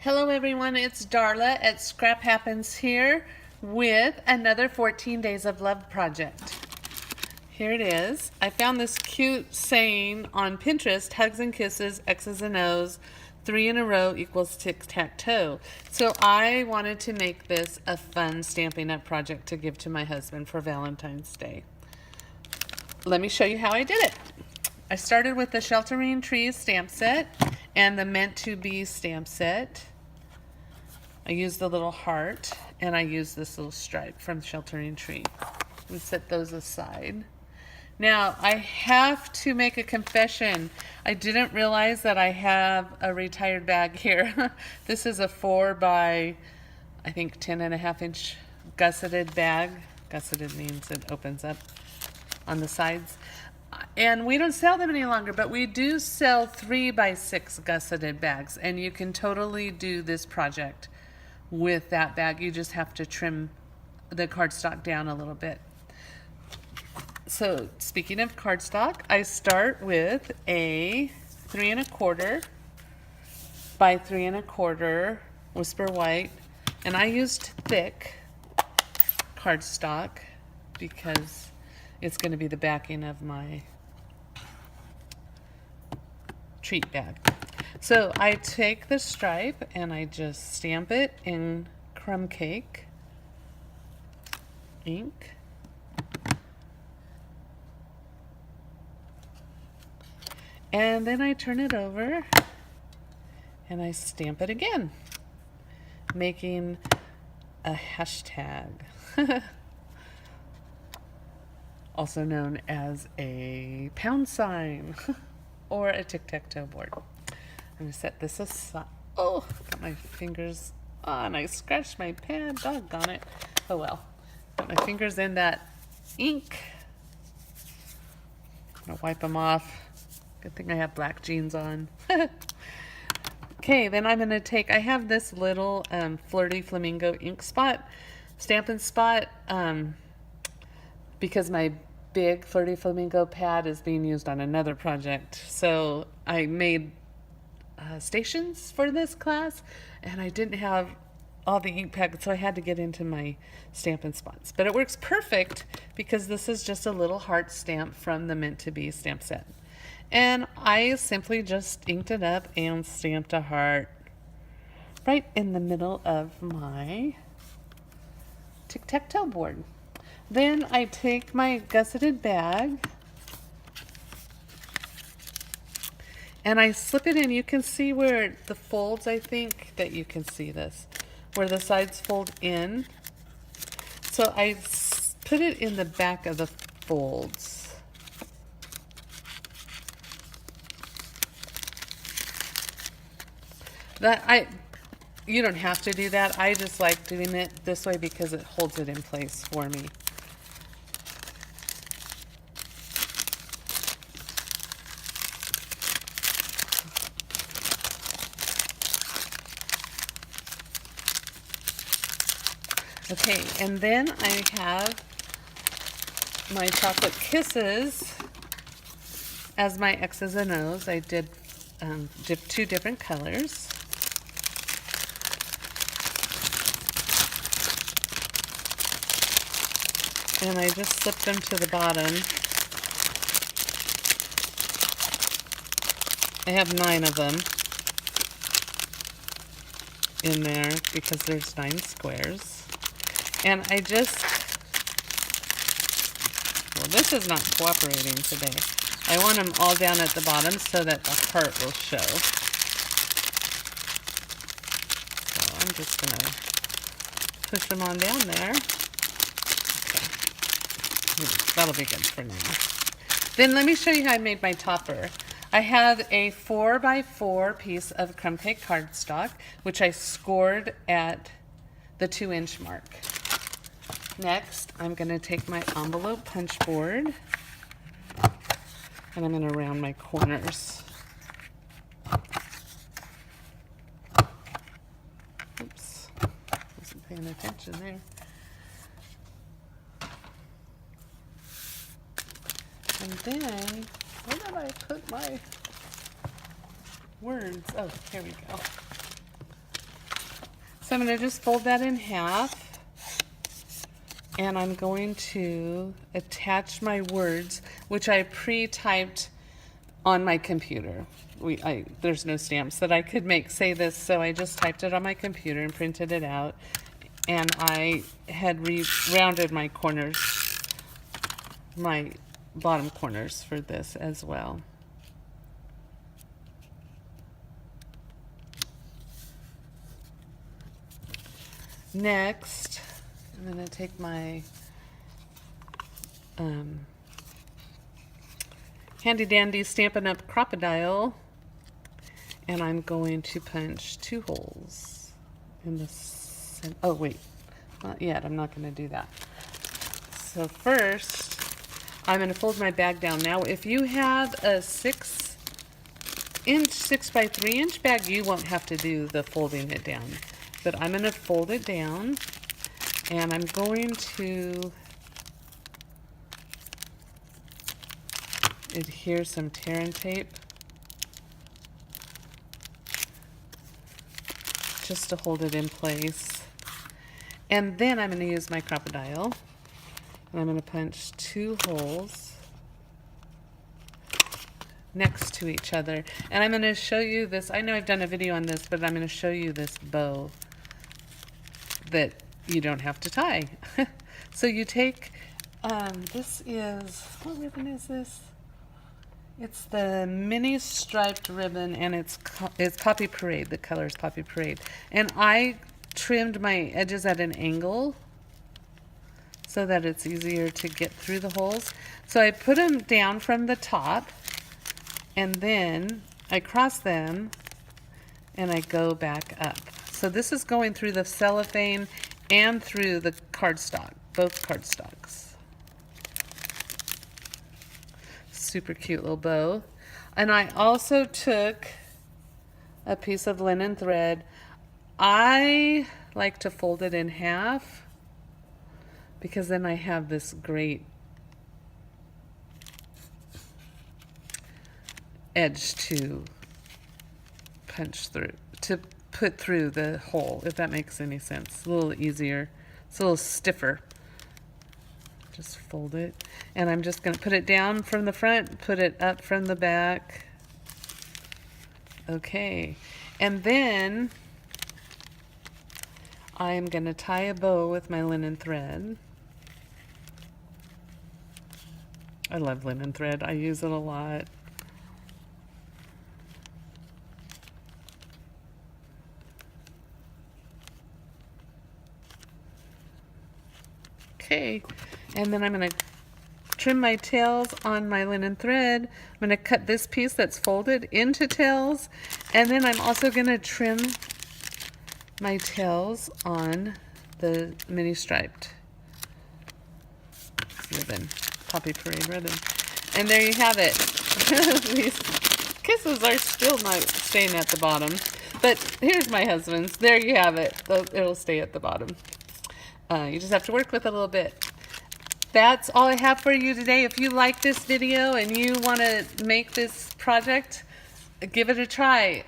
Hello everyone, it's Darla at Scrap Happens here with another 14 Days of Love project. Here it is. I found this cute saying on Pinterest, hugs and kisses, X's and O's, 3 in a row equals tic-tac-toe. So I wanted to make this a fun Stampin' Up! Project to give to my husband for Valentine's Day. Let me show you how I did it. I started with the Sheltering Trees stamp set and the Meant to Be stamp set. I used the little heart and I used this little stripe from Sheltering Tree. We set those aside. Now I have to make a confession. I didn't realize that I have a retired bag here. This is a 4 by I think 10.5-inch gusseted bag. Gusseted means it opens up on the sides. And we don't sell them any longer, but we do sell 3 by 6 gusseted bags, and you can totally do this project with that bag. You just have to trim the cardstock down a little bit. So speaking of cardstock, I start with a 3 1/4 by 3 1/4 Whisper White, and I used thick cardstock because it's going to be the backing of my treat bag. So I take the stripe and I just stamp it in crumb cake ink. And then I turn it over and I stamp it again, making a hashtag. Also known as a pound sign or a tic-tac-toe board. I'm going to set this aside. Oh, got my fingers on. I scratched my pad. Doggone it. Oh well. Got my fingers in that ink. I'm going to wipe them off. Good thing I have black jeans on. Okay, then I'm going to take, I have this little Flirty Flamingo ink spot, Stampin' Spot, because my big Flirty Flamingo pad is being used on another project. So I made stations for this class, and I didn't have all the ink packets, so I had to get into my Stampin' Spots. But it works perfect because this is just a little heart stamp from the Meant to Be stamp set. And I simply just inked it up and stamped a heart right in the middle of my tic-tac-toe board. Then I take my gusseted bag and I slip it in. You can see where the folds, I think that you can see this, where the sides fold in. So I put it in the back of the folds. You don't have to do that. I just like doing it this way because it holds it in place for me. Okay, and then I have my chocolate kisses as my X's and O's. I did 2 different colors. And I just slip them to the bottom. I have 9 of them in there because there's 9 squares. And I just, well, this is not cooperating today. I want them all down at the bottom so that the heart will show. So I'm just going to push them on down there. That'll be good for now. Then let me show you how I made my topper. I have a 4 by 4 piece of crumb cake cardstock, which I scored at the 2-inch mark. Next, I'm going to take my envelope punch board and I'm going to round my corners. Oops, wasn't paying attention there. And then, where did I put my words? Oh, here we go. So I'm going to just fold that in half, and I'm going to attach my words, which I pre-typed on my computer. There's no stamps that I could make say this, so I just typed it on my computer and printed it out. And I had rounded my corners, my bottom corners for this as well. Next, I'm going to take my handy dandy Stampin' Up! Crocodile, and I'm going to punch 2 holes in the center. Oh wait, not yet, I'm not going to do that. So first, I'm going to fold my bag down. Now if you have a 6-inch 6x3-inch bag, you won't have to do the folding it down. But I'm going to fold it down, and I'm going to adhere some tear and tape just to hold it in place. And then I'm going to use my crocodile, and I'm going to punch 2 holes next to each other. And I'm going to show you this. I know I've done a video on this, but I'm going to show you this bow that you don't have to tie. So you take, this is, what ribbon is this? It's the mini striped ribbon, and it's Poppy Parade. The color is Poppy Parade. And I trimmed my edges at an angle so that it's easier to get through the holes. So I put them down from the top, and then I cross them and I go back up. So this is going through the cellophane and through the cardstock, both cardstocks. Super cute little bow. And I also took a piece of linen thread. I like to fold it in half because then I have this great edge to punch through, to put through the hole, if that makes any sense. A little easier. It's a little stiffer. Just fold it. And I'm just going to put it down from the front, put it up from the back. Okay. And then I'm going to tie a bow with my linen thread. I love linen thread. I use it a lot. Okay, and then I'm going to trim my tails on my linen thread. I'm going to cut this piece that's folded into tails, and then I'm also going to trim my tails on the mini striped ribbon, Poppy Parade ribbon. And there you have it. These kisses are still not staying at the bottom, but here's my husband's. There you have it. It'll stay at the bottom. You just have to work with it a little bit. That's all I have for you today. If you like this video and you want to make this project, give it a try.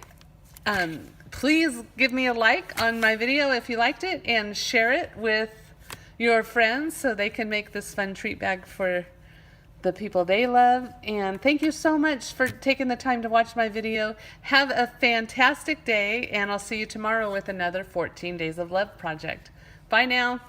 Please give me a like on my video if you liked it, and share it with your friends so they can make this fun treat bag for the people they love. And thank you so much for taking the time to watch my video. Have a fantastic day, and I'll see you tomorrow with another 14 Days of Love project. Bye now.